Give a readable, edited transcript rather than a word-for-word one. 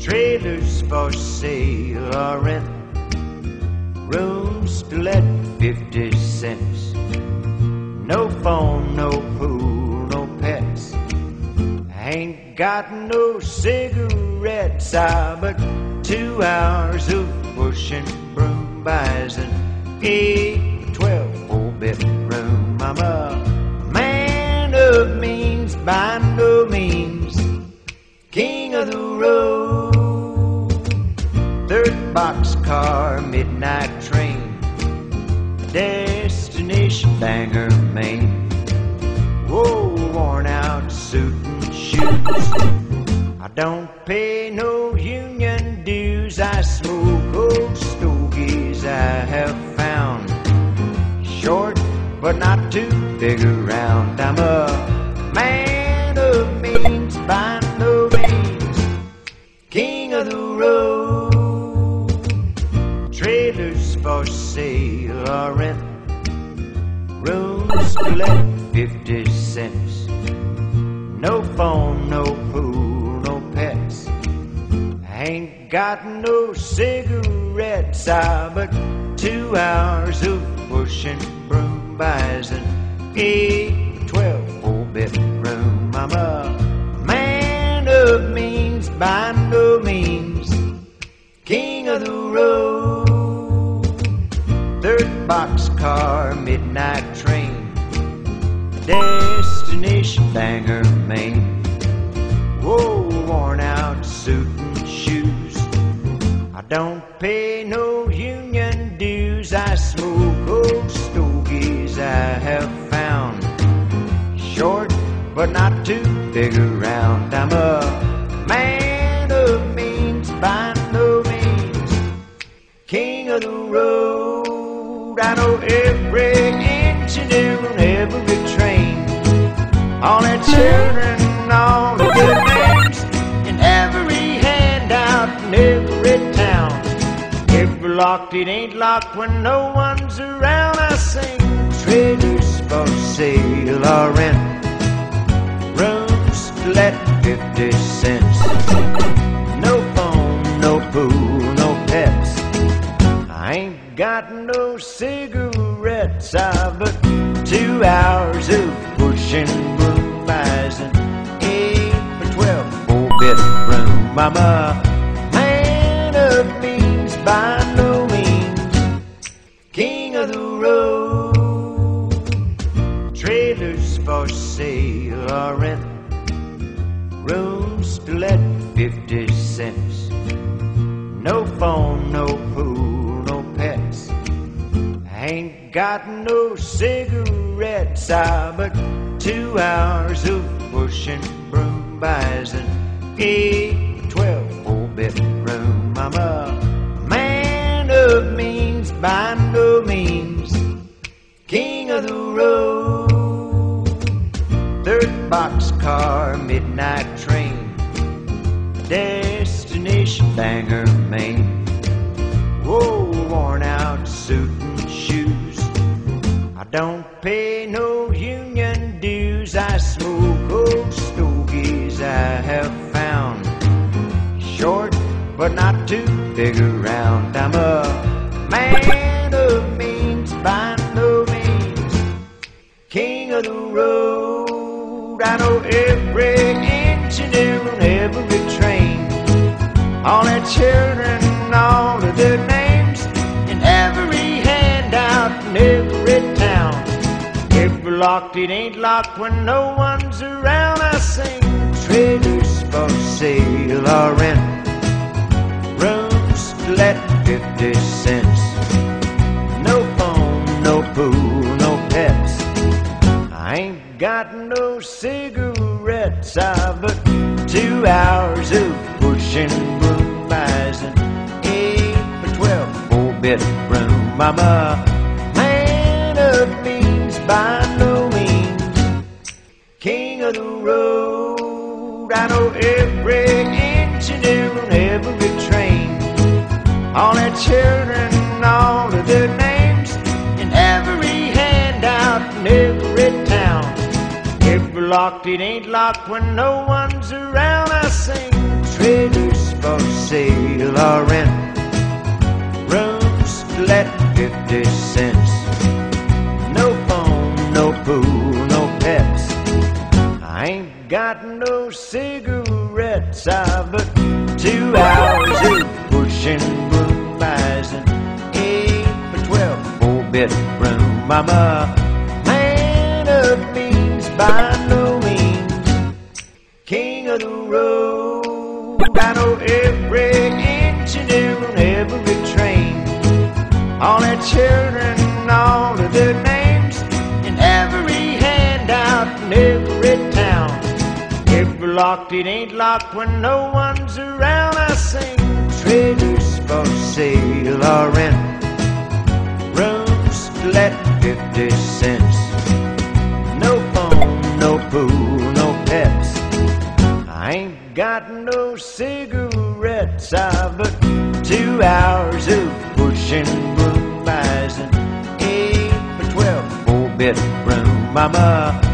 Trailers for sale or rent, rooms to let 50 cents. No phone, no pool, no pets. Ain't got no cigarettes, but 2 hours of pushing broom buys an 8, 12, 4-bedroom. I'm a man of means, by no means king of the road. Third boxcar, midnight train, destination Bangor, Maine. Whoa, worn out suit and shoes. I don't pay no union dues. I smoke old stogies I have found, short but not too big around. I'm a man of means, by no means king of the road. Trailers for sale or rent, rooms to let 50 cents. No phone, no pool, no pets. Ain't got no cigarettes, but 2 hours of pushing broom buys an 8, 12, 4-bedroom. I'm a man of means, by no means king of the road. Third boxcar, midnight train, destination Bangor, Maine. Whoa, worn out suit and shoes. I don't pay no union dues. I smoke old stogies I have found, short but not too big around. I'm a man of means, by no means king of the road. I know every engineer on every train, all their children, all of their names, and every handout in every town. If we're locked, it ain't locked when no one's around. I sing trailers for sale or rent, rooms to let 50 cents. No phone, no pool, no pets. I ain't got no cigarettes, but 2 hours of pushing broom buys an 8 or 12, 4-bedroom. I'm a man of means, by no means king of the road. Trailers for sale or rent, rooms to let 50 cents. No phone, no pool, no pets. Ain't got no cigarettes, but 2 hours of pushing broom buys an 8, 12, 4-bedroom. I'm a man of means, by no means king of the road. Third boxcar, midnight train, destination Bangor, Maine. Whoa, worn out suit and shoes. I don't pay no union dues. I smoke old stogies I have found, short but not too big around. I'm a man of means, by no means king of the road. I know every engineer on every train, all their children, all of their names, and every handout in every town. If we're locked, it ain't locked when no one's around. I sing trailers for sale or rent, rooms to let 50 cents. No phone, no pool, no pets. I ain't got no cigarettes, but 2 hours of pushing broom buys an 8 or 12, 4-bedroom. I'm a man of means, by no means king of the road. I know every engineer on every train, all their children, all of their names, and every handout in every town. If we're locked, it ain't locked when no one's around. I sing trailers for sale or rent. Rooms to let 50 cents. No phone, no pool, no pets. I ain't got no cigarettes. I've but 2 hours of pushing broom buys an 8 by 12 4-bit room. I'm a man of means by no means, king of the road. I know every engineer on every train, all their children, all of their names, and every handout in every town. If we're locked, it ain't locked when no one's around. I sing trailers for sale or rent. Rooms to let 50 cents. No phone, no pool, no pets. I ain't got no cigarettes. I've but 2 hours of pushing broom buys an 8 by 12 4-bit room. I'm a